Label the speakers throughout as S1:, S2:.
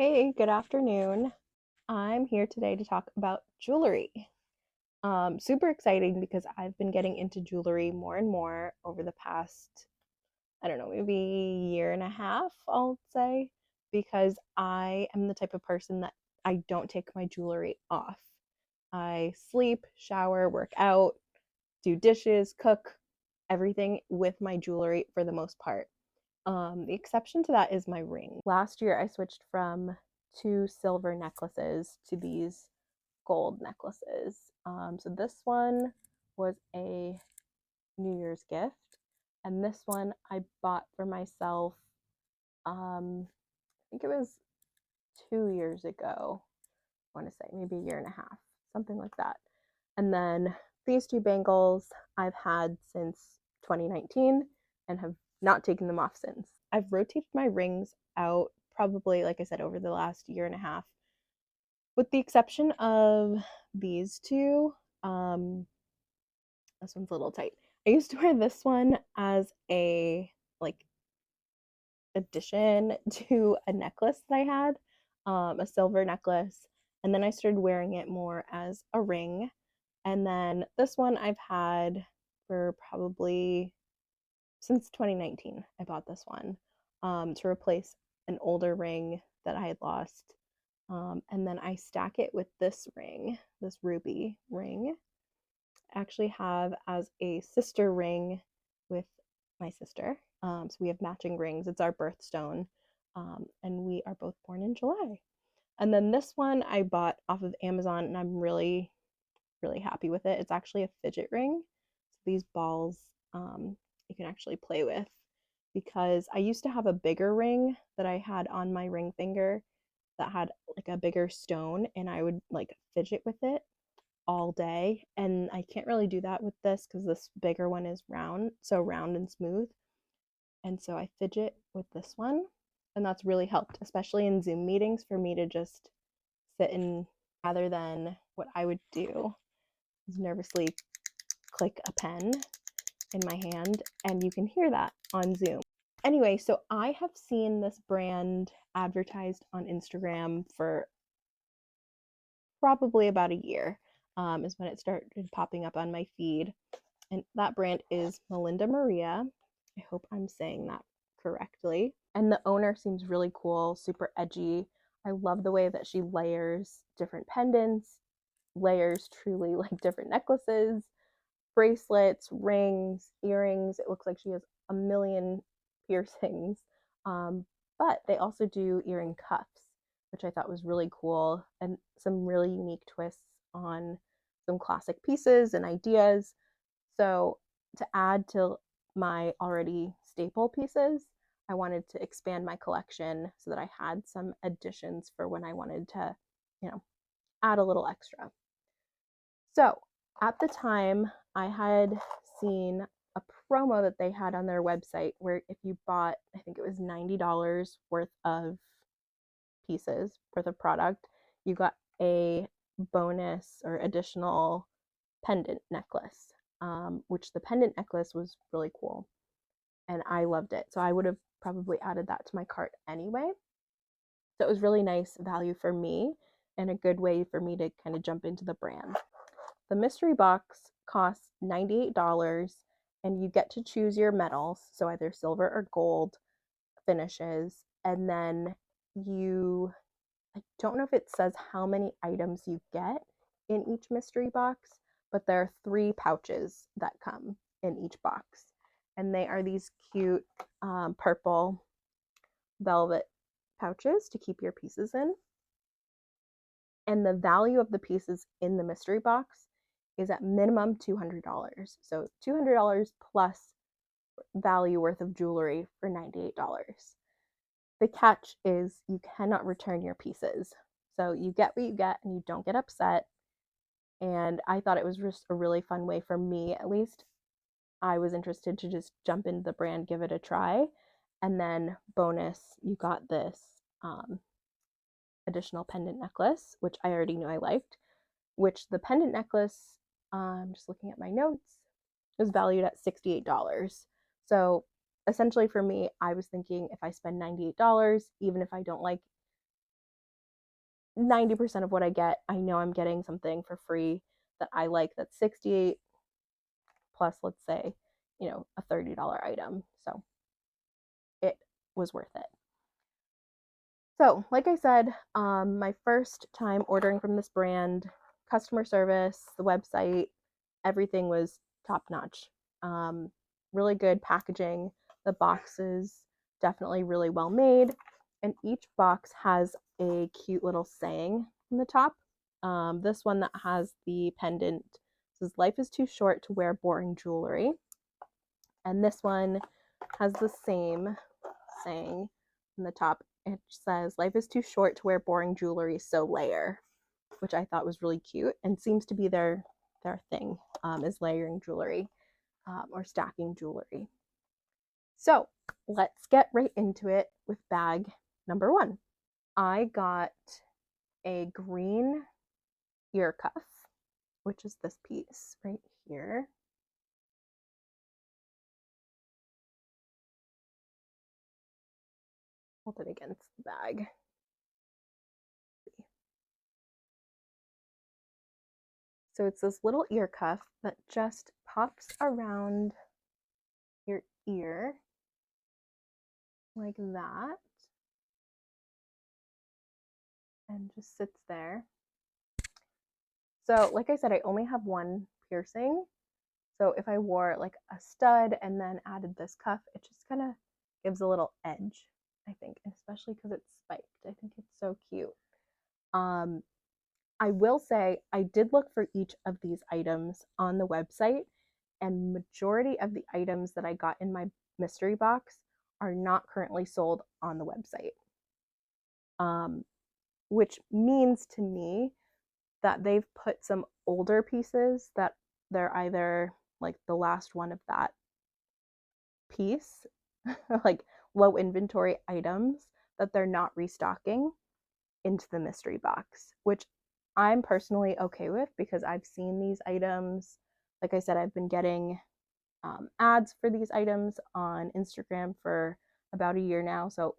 S1: Hey, good afternoon. I'm here today to talk about jewelry. Super exciting because I've been getting into jewelry more and more over the past, I don't know, maybe year and a half, I'll say, because I am the type of person that I don't take my jewelry off. I sleep, shower, work out, do dishes, cook, everything with my jewelry for the most part. The exception to that is my ring. Last year, I switched from two silver necklaces to these gold necklaces. So this one was a New Year's gift, and this one I bought for myself. I think it was 2 years ago. I want to say maybe a year and a half, something like that. And then these two bangles I've had since 2019 and have not taken them off since. I've rotated my rings out probably, like I said, over the last year and a half, with the exception of these two. Um, this one's a little tight. I used to wear this one as a like addition to a necklace that I had, a silver necklace, and then I started wearing it more as a ring. And then this one I've had for probably since 2019. I bought this one to replace an older ring that I had lost. And then I stack it with this ring, this ruby ring. I actually have as a sister ring with my sister. So we have matching rings. It's our birthstone. And we are both born in July. And then this one I bought off of Amazon and I'm really happy with it. It's actually a fidget ring. So these balls you can actually play with because I used to have a bigger ring that I had on my ring finger that had like a bigger stone and I would like fidget with it all day. And I can't really do that with this because this bigger one is round, so round and smooth. And so I fidget with this one. And that's really helped, especially in Zoom meetings, for me to just sit and rather than what I would do is nervously click a pen in my hand, and you can hear that on Zoom. Anyway, so I have seen this brand advertised on Instagram for probably about a year, is when it started popping up on my feed. And that brand is Melinda Maria. I hope I'm saying that correctly. And the owner seems really cool, super edgy. I love the way that she layers different pendants, layers truly like different necklaces, bracelets, rings, earrings. It looks like she has a million piercings. But they also do earring cuffs, which I thought was really cool, and some really unique twists on some classic pieces and ideas. So, to add to my already staple pieces, I wanted to expand my collection so that I had some additions for when I wanted to, you know, add a little extra. So at the time, I had seen a promo that they had on their website where if you bought, I think it was $90 worth of pieces, worth of product, you got a bonus or additional pendant necklace, which the pendant necklace was really cool. And I loved it. So I would have probably added that to my cart anyway. So it was really nice value for me and a good way for me to kind of jump into the brand. The mystery box costs $98 and you get to choose your metals, so either silver or gold finishes. And then I don't know if it says how many items you get in each mystery box, but there are three pouches that come in each box. And they are these cute purple velvet pouches to keep your pieces in. And the value of the pieces in the mystery box is at minimum $200. So $200 plus value worth of jewelry for $98. The catch is you cannot return your pieces. So you get what you get and you don't get upset. And I thought it was just a really fun way for me, at least. I was interested to just jump into the brand, give it a try. And then, bonus, you got this additional pendant necklace, which I already knew I liked, which the pendant necklace, I'm just looking at my notes, was valued at $68. So essentially for me, I was thinking if I spend $98, even if I don't like 90% of what I get, I know I'm getting something for free that I like that's 68 plus, let's say, a $30 item. So it was worth it. So, like I said, my first time ordering from this brand, customer service, the website, everything was top notch. Really good packaging. The boxes definitely really well made, and each box has a cute little saying on the top. This one that has the pendant says, "Life is too short to wear boring jewelry," and this one has the same saying on the top. It says, "Life is too short to wear boring jewelry, so layer," which I thought was really cute and seems to be their thing, is layering jewelry, or stacking jewelry. So let's get right into it with bag number 1. I got a green ear cuff, which is this piece right here. Hold it against the bag. So it's this little ear cuff that just pops around your ear like that and just sits there. So like I said, I only have one piercing. So if I wore like a stud and then added this cuff, it just kind of gives a little edge, I think, especially because it's spiked. I think it's so cute. I will say I did look for each of these items on the website, and majority of the items that I got in my mystery box are not currently sold on the website. Which means to me that they've put some older pieces that they're either like the last one of that piece, like low inventory items that they're not restocking into the mystery box, which I'm personally okay with because I've seen these items. Like I said, I've been getting ads for these items on Instagram for about a year now. So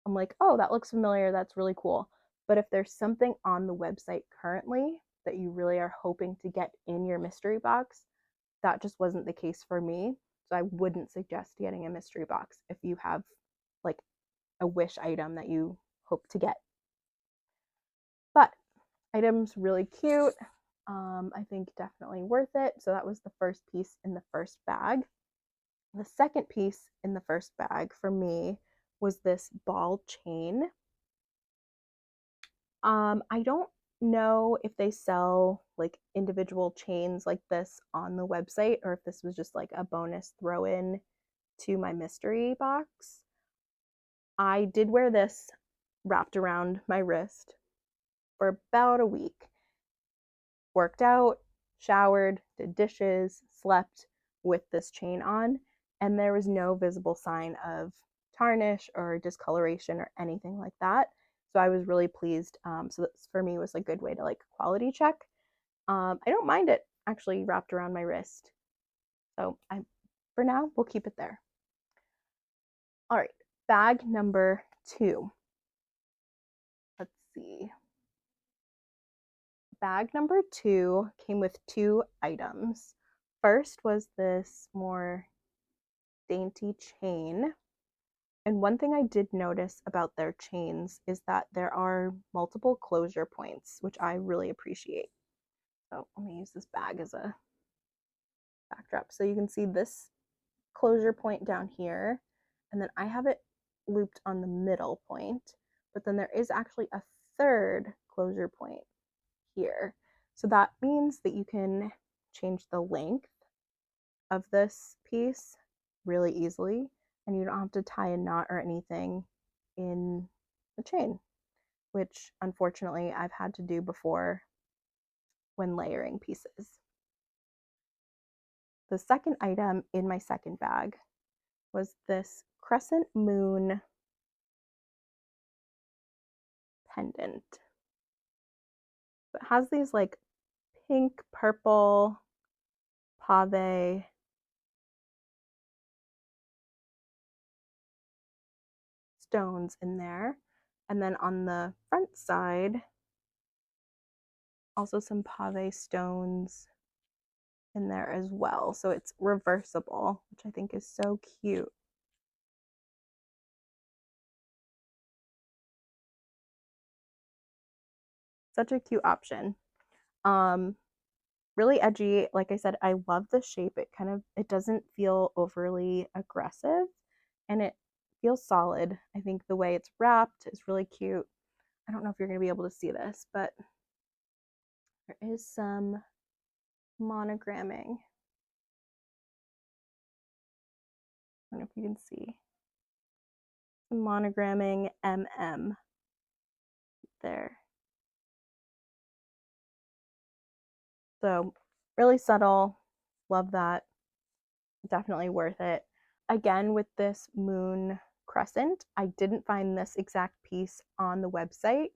S1: I'm like, oh, that looks familiar. That's really cool. But if there's something on the website currently that you really are hoping to get in your mystery box, that just wasn't the case for me. So I wouldn't suggest getting a mystery box if you have like a wish item that you hope to get. But item's really cute. I think definitely worth it. So that was the first piece in the first bag. The second piece in the first bag for me was this ball chain. I don't know if they sell like individual chains like this on the website or if this was just like a bonus throw in to my mystery box. I did wear this wrapped around my wrist for about a week. Worked out, showered, did dishes, slept with this chain on, and there was no visible sign of tarnish or discoloration or anything like that. So I was really pleased. So this for me was a good way to like quality check. I don't mind it actually wrapped around my wrist. So for now, we'll keep it there. All right, bag number 2. Let's see. Bag number 2 came with 2 items. First was this more dainty chain. And one thing I did notice about their chains is that there are multiple closure points, which I really appreciate. So let me use this bag as a backdrop. So you can see this closure point down here, and then I have it looped on the middle point, but then there is actually a third closure point here. So that means that you can change the length of this piece really easily, and you don't have to tie a knot or anything in the chain, which unfortunately I've had to do before when layering pieces. The second item in my second bag was this crescent moon pendant. It has these like pink, purple, pave stones in there. And then on the front side, also some pave stones in there as well. So it's reversible, which I think is so cute. Such a cute option. Um, really edgy. Like I said, I love the shape. It doesn't feel overly aggressive and it feels solid. I think the way it's wrapped is really cute. I don't know if you're going to be able to see this, but there is some monogramming. I don't know if you can see. Some monogramming MM there. So really subtle. Love that. Definitely worth it. Again, with this moon crescent, I didn't find this exact piece on the website,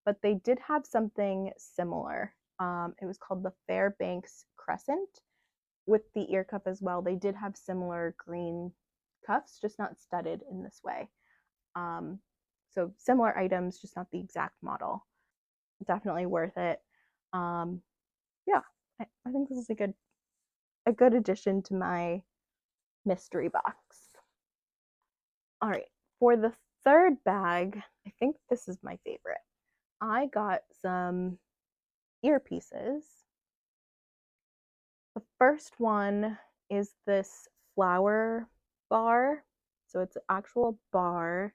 S1: but they did have something similar. It was called the Fairbanks Crescent with the ear cuff as well. They did have similar green cuffs, just not studded in this way. So similar items, just not the exact model. Definitely worth it. Yeah, I think this is a good addition to my mystery box. All right, for the third bag, I think this is my favorite. I got some earpieces. The first one is this flower bar. So it's an actual bar.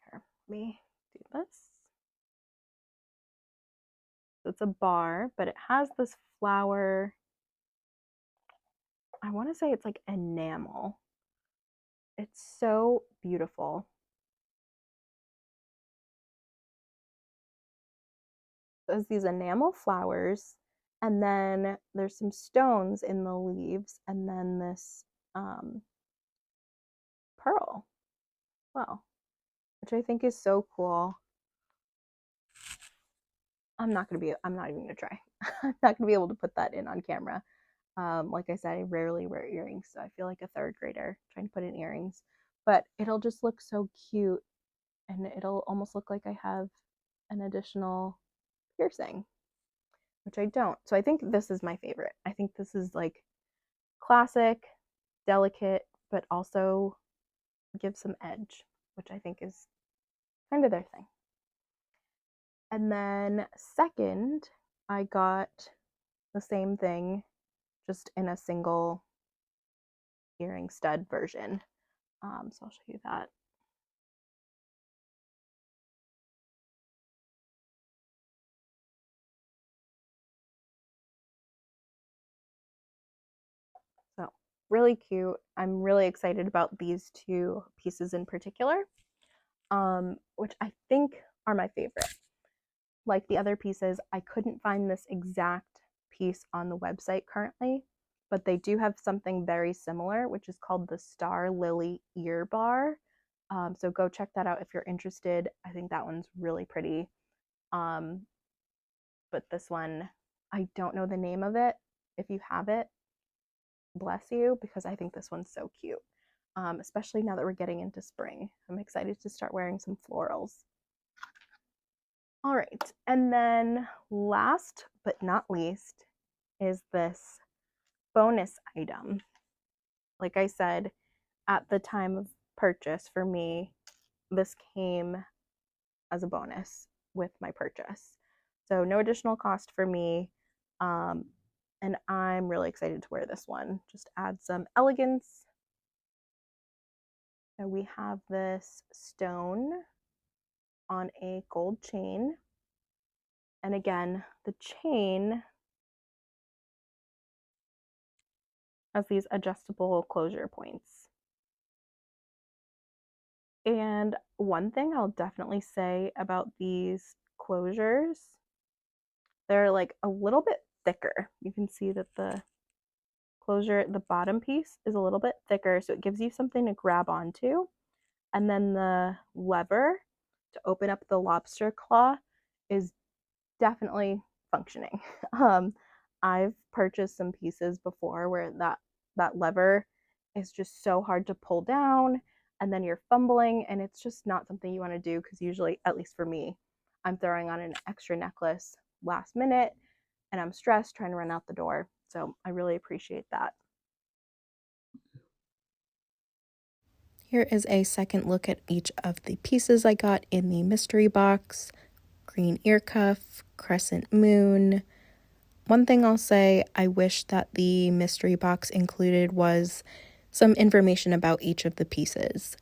S1: Here, let me do this. So it's a bar, but it has this flower. I want to say it's like enamel. It's so beautiful. There's these enamel flowers, and then there's some stones in the leaves, and then this pearl. Wow, which I think is so cool. I'm not even gonna try. I'm not gonna be able to put that in on camera. Like I said, I rarely wear earrings, so I feel like a third grader trying to put in earrings. But it'll just look so cute, and it'll almost look like I have an additional piercing, which I don't. So I think this is my favorite. I think this is like classic, delicate, but also gives some edge, which I think is kind of their thing. And then second, I got the same thing, just in a single earring stud version. So I'll show you that. So really cute. I'm really excited about these two pieces in particular, which I think are my favorite. Like the other pieces, I couldn't find this exact piece on the website currently, but they do have something very similar, which is called the Star Lily Ear Bar. So go check that out if you're interested. I think that one's really pretty. Um, but this one, I don't know the name of it. If you have it, bless you, because I think this one's so cute. Especially now that we're getting into spring. I'm excited to start wearing some florals. All right, and then last but not least is this bonus item. Like I said, at the time of purchase for me, this came as a bonus with my purchase. So no additional cost for me. And I'm really excited to wear this one. Just add some elegance. So we have this stone on a gold chain. And again, the chain has these adjustable closure points. And one thing I'll definitely say about these closures, they're like a little bit thicker. You can see that the closure, the bottom piece is a little bit thicker, so it gives you something to grab onto. And then the lever to open up the lobster claw is definitely functioning. I've purchased some pieces before where that lever is just so hard to pull down. and then you're fumbling, and it's just not something you want to do because usually, at least for me, I'm throwing on an extra necklace last minute and I'm stressed trying to run out the door. So I really appreciate that.
S2: Here is a second look at each of the pieces I got in the mystery box. Green ear cuff, crescent moon. One thing I'll say I wish that the mystery box included was some information about each of the pieces.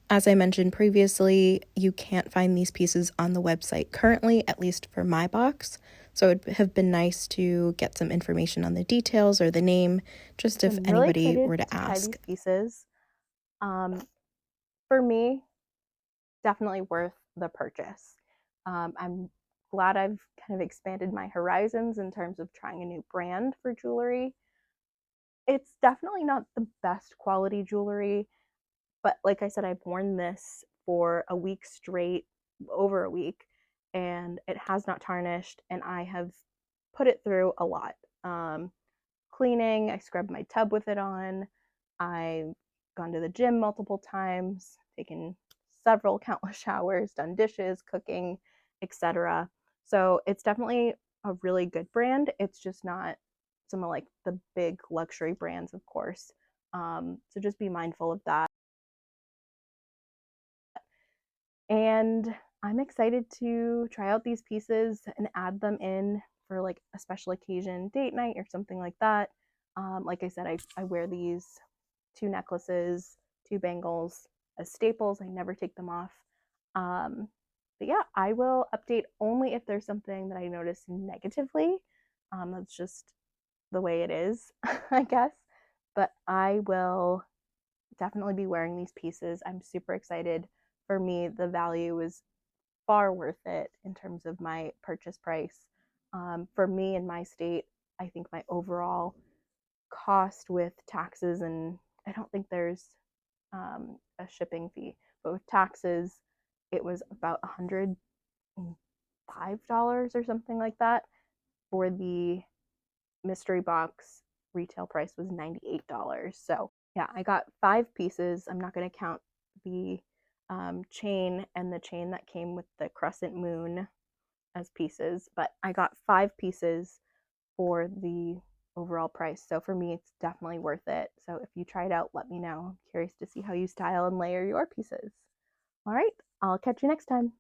S2: As I mentioned previously, you can't find these pieces on the website currently, at least for my box. So it would have been nice to get some information on the details or the name, just if
S1: I'm really
S2: anybody
S1: excited
S2: were to
S1: try
S2: ask.
S1: these pieces. For me, definitely worth the purchase. I'm glad I've kind of expanded my horizons in terms of trying a new brand for jewelry. It's definitely not the best quality jewelry, but like I said, I've worn this for a week straight, over a week, and it has not tarnished, and I have put it through a lot. Cleaning, I scrubbed my tub with it on. I've gone to the gym multiple times, taken several countless showers, done dishes, cooking, etc. So it's definitely a really good brand. It's just not some of like the big luxury brands, of course. So just be mindful of that. And I'm excited to try out these pieces and add them in for like a special occasion, date night or something like that. Like I said, I wear these two necklaces, two bangles as staples. I never take them off. Um, but yeah, I will update only if there's something that I notice negatively. That's just the way it is, I guess. But I will definitely be wearing these pieces. I'm super excited. For me, the value is far worth it in terms of my purchase price. For me in my state, I think my overall cost with taxes, and I don't think there's a shipping fee, but with taxes, it was about $105 or something like that. For the mystery box, retail price was $98. So yeah, I got 5 pieces. I'm not going to count the chain and the chain that came with the crescent moon as pieces, but I got 5 pieces for the overall price. So for me, it's definitely worth it. So if you try it out, let me know. I'm curious to see how you style and layer your pieces. All right, I'll catch you next time.